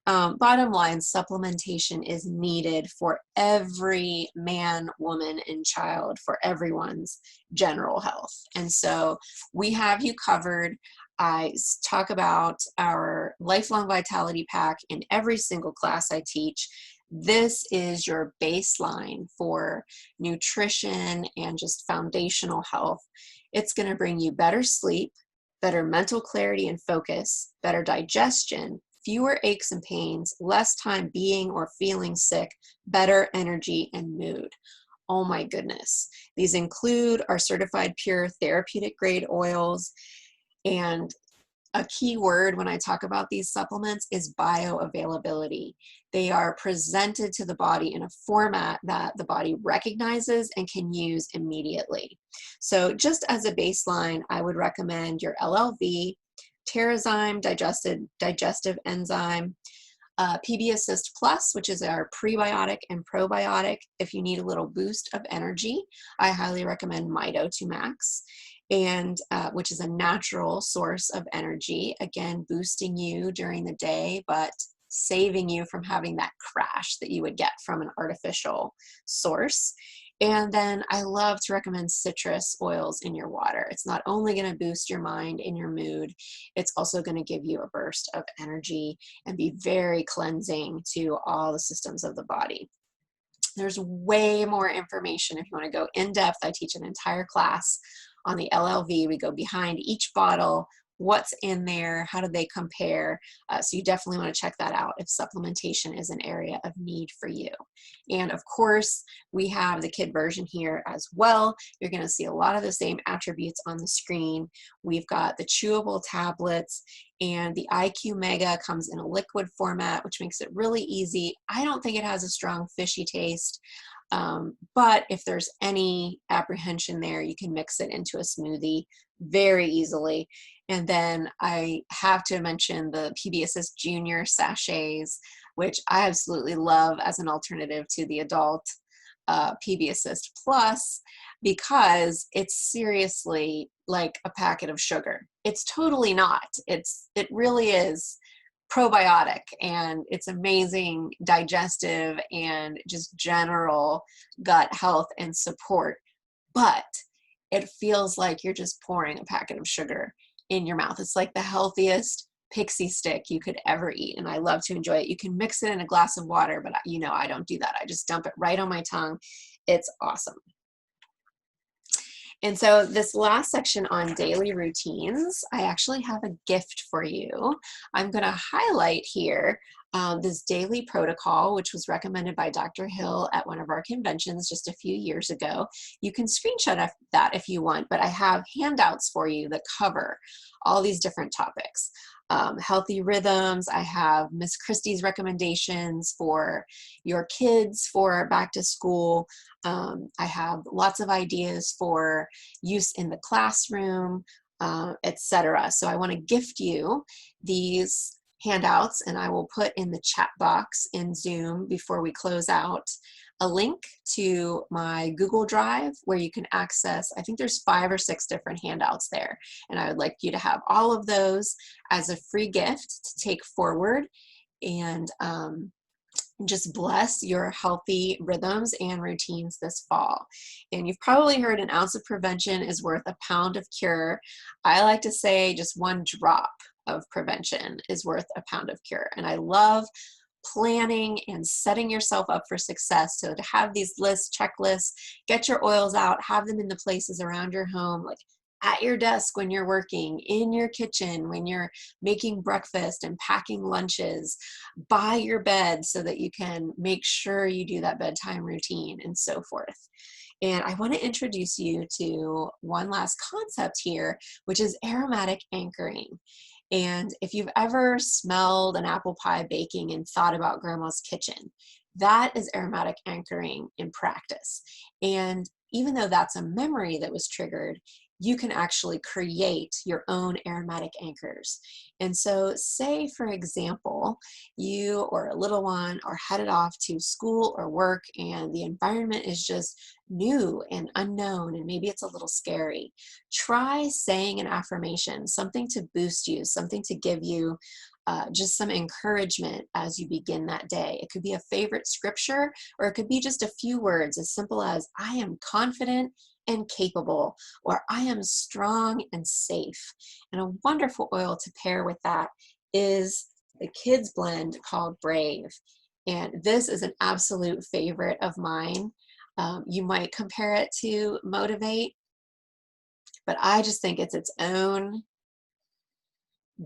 Bottom line, supplementation is needed for every man, woman, and child, for everyone's general health. And so we have you covered. I talk about our Lifelong Vitality Pack in every single class I teach. This is your baseline for nutrition and just foundational health. It's going to bring you better sleep, better mental clarity and focus, better digestion, fewer aches and pains, less time being or feeling sick, better energy and mood. Oh my goodness. These include our certified pure therapeutic grade oils. And a key word when I talk about these supplements is bioavailability. They are presented to the body in a format that the body recognizes and can use immediately. So just as a baseline, I would recommend your LLV, Terrazyme digestive enzyme, PB Assist Plus, which is our prebiotic and probiotic. If you need a little boost of energy, I highly recommend Mito 2 Max, and which is a natural source of energy, again, boosting you during the day, but saving you from having that crash that you would get from an artificial source. And then I love to recommend citrus oils in your water. It's not only going to boost your mind and your mood, it's also going to give you a burst of energy and be very cleansing to all the systems of the body. There's way more information if you want to go in depth. I teach an entire class on the LLV. We go behind each bottle, what's in there, how do they compare. So you definitely want to check that out if supplementation is an area of need for you. And of course, we have the kid version here as well. You're going to see a lot of the same attributes on the screen. We've got the chewable tablets, and the IQ Mega comes in a liquid format, which makes it really easy. I don't think it has a strong fishy taste. But if there's any apprehension there, you can mix it into a smoothie very easily. And then I have to mention the PB Assist Junior sachets, which I absolutely love as an alternative to the adult PB Assist Plus because it's seriously like a packet of sugar. It's totally not. It really is probiotic, and it's amazing digestive and just general gut health and support. But it feels like you're just pouring a packet of sugar in your mouth. It's like the healthiest pixie stick you could ever eat, and I love to enjoy it. You can mix it in a glass of water, but you know, I don't do that. I just dump it right on my tongue. It's awesome. And so this last section on daily routines, I actually have a gift for you. I'm going to highlight here this daily protocol, which was recommended by Dr. Hill at one of our conventions just a few years ago. You can screenshot that if you want, but I have handouts for you that cover all these different topics. Healthy rhythms. I have Miss Christie's recommendations for your kids for back to school. I have lots of ideas for use in the classroom, etc. So I want to gift you these handouts, and I will put in the chat box in Zoom before we close out a link to my Google Drive where you can access, I think there's 5 or 6 different handouts there. And I would like you to have all of those as a free gift to take forward and just bless your healthy rhythms and routines this fall. And you've probably heard an ounce of prevention is worth a pound of cure. I like to say just 1 drop of prevention is worth a pound of cure. And I love planning and setting yourself up for success. So to have these lists, checklists, get your oils out, have them in the places around your home, like at your desk when you're working, in your kitchen when you're making breakfast and packing lunches, by your bed so that you can make sure you do that bedtime routine and so forth. And I want to introduce you to one last concept here, which is aromatic anchoring. And if you've ever smelled an apple pie baking and thought about grandma's kitchen, that is aromatic anchoring in practice. And even though that's a memory that was triggered, you can actually create your own aromatic anchors. And so say, for example, you or a little one are headed off to school or work and the environment is just new and unknown and maybe it's a little scary. Try saying an affirmation, something to boost you, something to give you just some encouragement as you begin that day. It could be a favorite scripture, or it could be just a few words as simple as, I am confident and capable, or I am strong and safe. And a wonderful oil to pair with that is the kids blend called Brave. And this is an absolute favorite of mine. You might compare it to Motivate, but I just think it's its own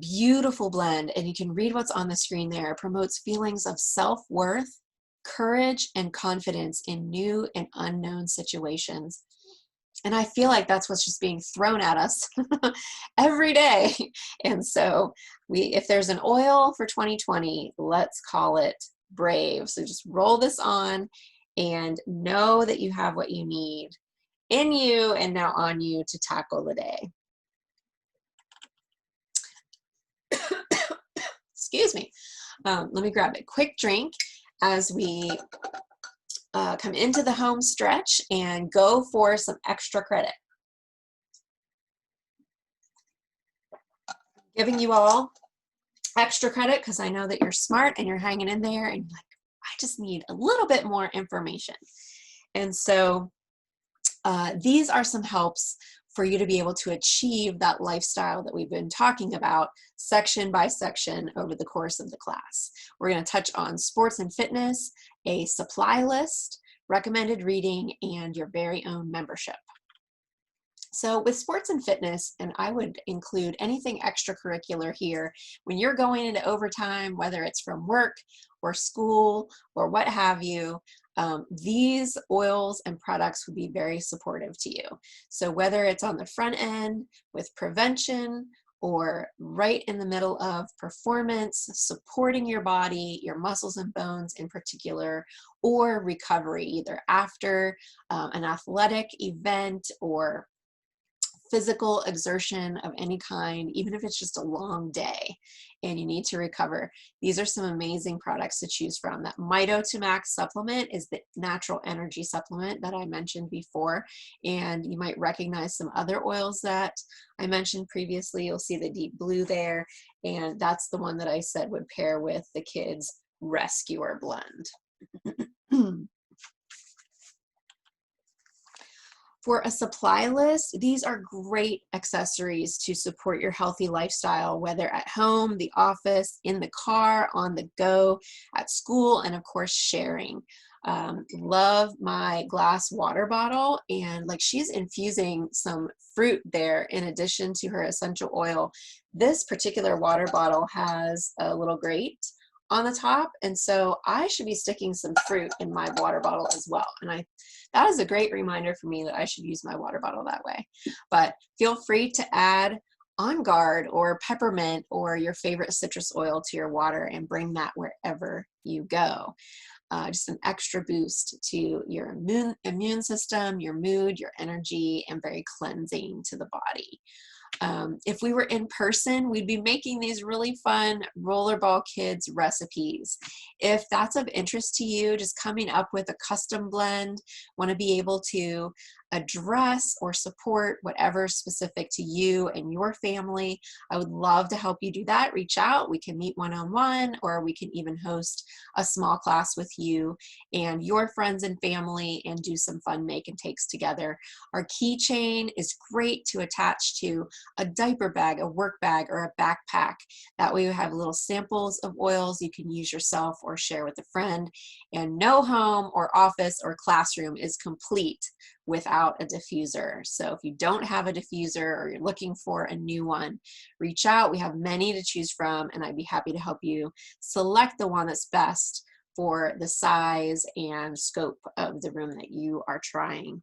beautiful blend. And you can read what's on the screen there. It promotes feelings of self-worth, courage, and confidence in new and unknown situations. And I feel like that's what's just being thrown at us every day. And so if there's an oil for 2020, let's call it Brave. So just roll this on and know that you have what you need in you and now on you to tackle the day. Excuse me. Let me grab a quick drink as we come into the home stretch and go for some extra credit. Giving you all extra credit because I know that you're smart and you're hanging in there and you're like, I just need a little bit more information. And so these are some helps for you to be able to achieve that lifestyle that we've been talking about section by section over the course of the class. We're going to touch on sports and fitness, a supply list, recommended reading, and your very own membership. So with sports and fitness, and I would include anything extracurricular here, when you're going into overtime, whether it's from work or school or what have you, these oils and products would be very supportive to you. So whether it's on the front end with prevention or right in the middle of performance, supporting your body, your muscles and bones in particular, or recovery, either after an athletic event or physical exertion of any kind, even if it's just a long day and you need to recover, these are some amazing products to choose from. That Mito to Max supplement is the natural energy supplement that I mentioned before, and you might recognize some other oils that I mentioned previously. You'll see the deep blue there, and that's the one that I said would pair with the kids' Rescuer blend. For a supply list, these are great accessories to support your healthy lifestyle, whether at home, the office, in the car, on the go, at school, and of course sharing. Love my glass water bottle, and like she's infusing some fruit there in addition to her essential oil. This particular water bottle has a little grate on the top, and so I should be sticking some fruit in my water bottle as well. And that is a great reminder for me that I should use my water bottle that way. But feel free to add On Guard or peppermint or your favorite citrus oil to your water and bring that wherever you go. Just an extra boost to your immune system, your mood, your energy, and very cleansing to the body. If we were in person, we'd be making these really fun Rollerball Kids recipes. If that's of interest to you, just coming up with a custom blend, want to be able to address or support whatever specific to you and your family, I would love to help you do that. Reach out. We can meet one-on-one, or we can even host a small class with you and your friends and family and do some fun make and takes together. Our keychain is great to attach to a diaper bag, a work bag, or a backpack. That way you have little samples of oils you can use yourself or share with a friend. And no home or office or classroom is complete without a diffuser. So if you don't have a diffuser or you're looking for a new one, reach out. We have many to choose from, and I'd be happy to help you select the one that's best for the size and scope of the room that you are trying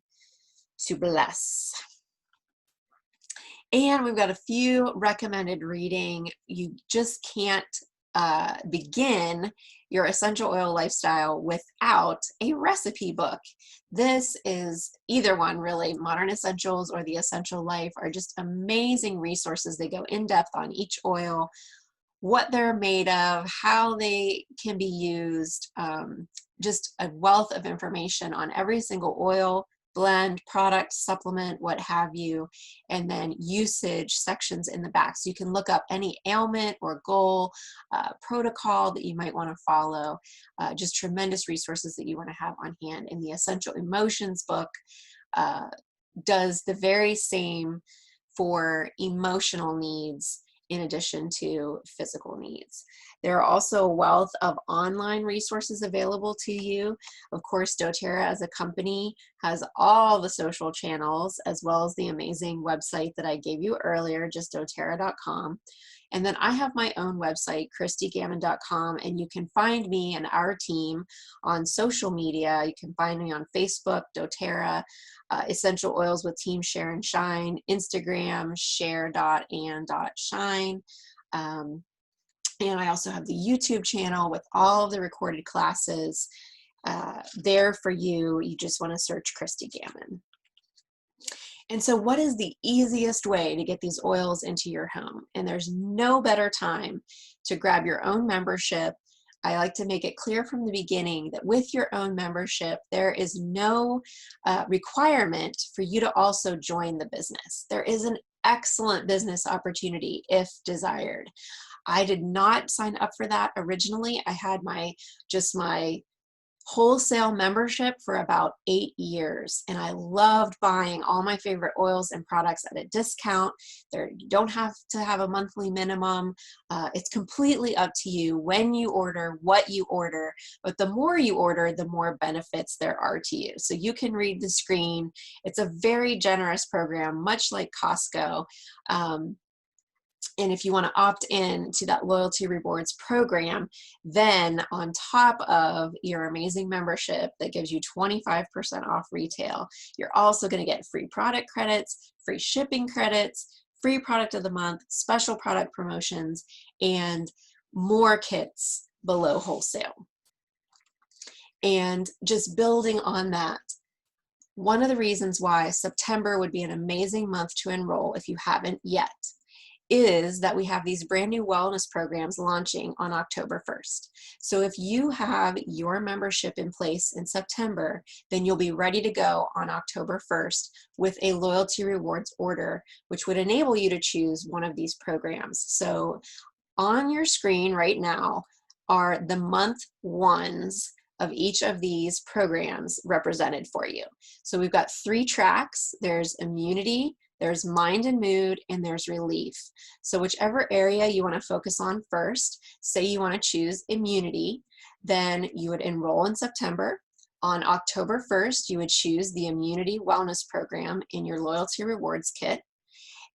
to bless. And we've got a few recommended reading. You just can't begin your essential oil lifestyle without a recipe book. This is either one, really. Modern Essentials or The Essential Life are just amazing resources. They go in depth on each oil, what they're made of, how they can be used, just a wealth of information on every single oil, blend, product, supplement, what have you, and then usage sections in the back. So you can look up any ailment or goal, protocol that you might want to follow, just tremendous resources that you want to have on hand. And the Essential Emotions book does the very same for emotional needs in addition to physical needs. There are also a wealth of online resources available to you. Of course, doTERRA as a company has all the social channels, as well as the amazing website that I gave you earlier, just doTERRA.com. And then I have my own website, ChristyGammon.com, and you can find me and our team on social media. You can find me on Facebook, doTERRA, Essential Oils with Team Share and Shine, Instagram, share.and.shine. And I also have the YouTube channel with all of the recorded classes there for you. You just want to search Christy Gammon. And so what is the easiest way to get these oils into your home? And there's no better time to grab your own membership. I like to make it clear from the beginning that with your own membership, there is no requirement for you to also join the business. There is an excellent business opportunity if desired. I did not sign up for that originally. I had my wholesale membership for about 8 years, and I loved buying all my favorite oils and products at a discount. You don't have to have a monthly minimum. It's completely up to you when you order, what you order, but the more you order, the more benefits there are to you. So you can read the screen. It's a very generous program, much like Costco. And if you want to opt in to that loyalty rewards program, then on top of your amazing membership that gives you 25% off retail, you're also going to get free product credits, free shipping credits, free product of the month, special product promotions, and more kits below wholesale. And just building on that, one of the reasons why September would be an amazing month to enroll if you haven't yet is that we have these brand new wellness programs launching on October 1st. So if you have your membership in place in September, then you'll be ready to go on October 1st with a loyalty rewards order, which would enable you to choose one of these programs. So on your screen right now are the month ones of each of these programs represented for you. So we've got 3 tracks. There's immunity, there's mind and mood, and there's relief. So whichever area you want to focus on first, say you want to choose immunity, then you would enroll in September. On October 1st, you would choose the Immunity Wellness Program in your Loyalty Rewards Kit.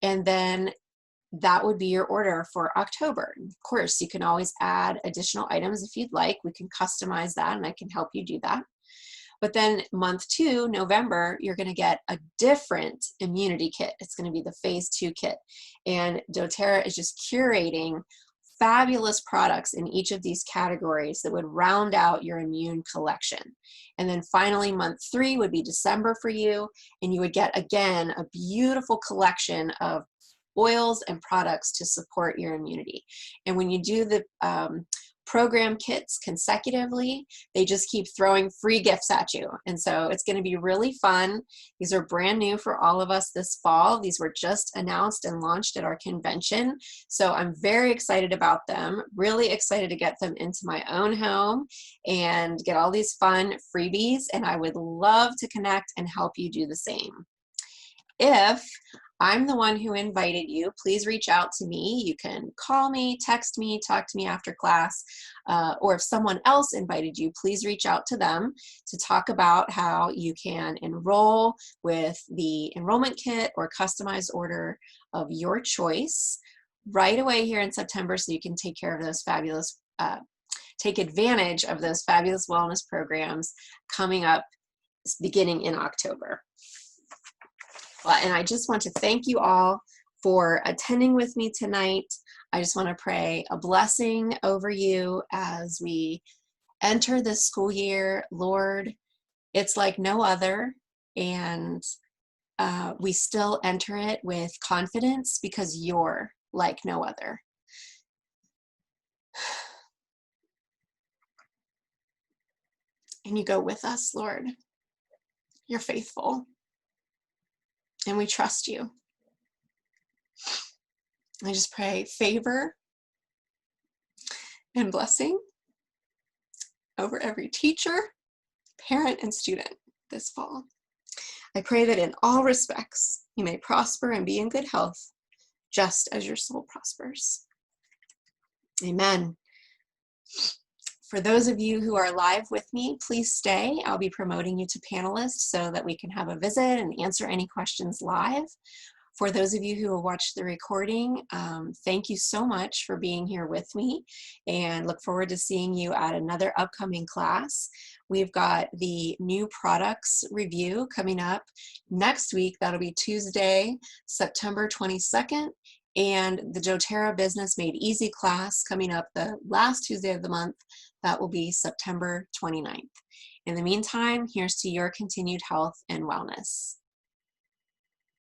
And then that would be your order for October. Of course, you can always add additional items if you'd like. We can customize that and I can help you do that. But then month 2, November, you're going to get a different immunity kit. It's going to be the phase 2 kit. And doTERRA is just curating fabulous products in each of these categories that would round out your immune collection. And then finally, month 3 would be December for you. And you would get, again, a beautiful collection of oils and products to support your immunity. And when you do the program kits consecutively, they just keep throwing free gifts at you. And so it's going to be really fun. These are brand new for all of us this fall. These were just announced and launched at our convention. So I'm very excited about them, really excited to get them into my own home and get all these fun freebies. And I would love to connect and help you do the same. If I'm the one who invited you, please reach out to me. You can call me, text me, talk to me after class, or if someone else invited you, please reach out to them to talk about how you can enroll with the enrollment kit or customized order of your choice right away here in September so you can take care of those fabulous, take advantage of those fabulous wellness programs coming up beginning in October. And I just want to thank you all for attending with me tonight. I just want to pray a blessing over you as we enter this school year. Lord, it's like no other, and we still enter it with confidence because you're like no other. And you go with us, Lord. You're faithful. And we trust you. I just pray favor and blessing over every teacher, parent, and student this fall. I pray that in all respects, you may prosper and be in good health, just as your soul prospers. Amen. For those of you who are live with me, please stay. I'll be promoting you to panelists so that we can have a visit and answer any questions live. For those of you who will watch the recording, thank you so much for being here with me and look forward to seeing you at another upcoming class. We've got the new products review coming up next week. That'll be Tuesday, September 22nd. And the doTERRA Business Made Easy class coming up the last Tuesday of the month. That will be September 29th. In the meantime, here's to your continued health and wellness.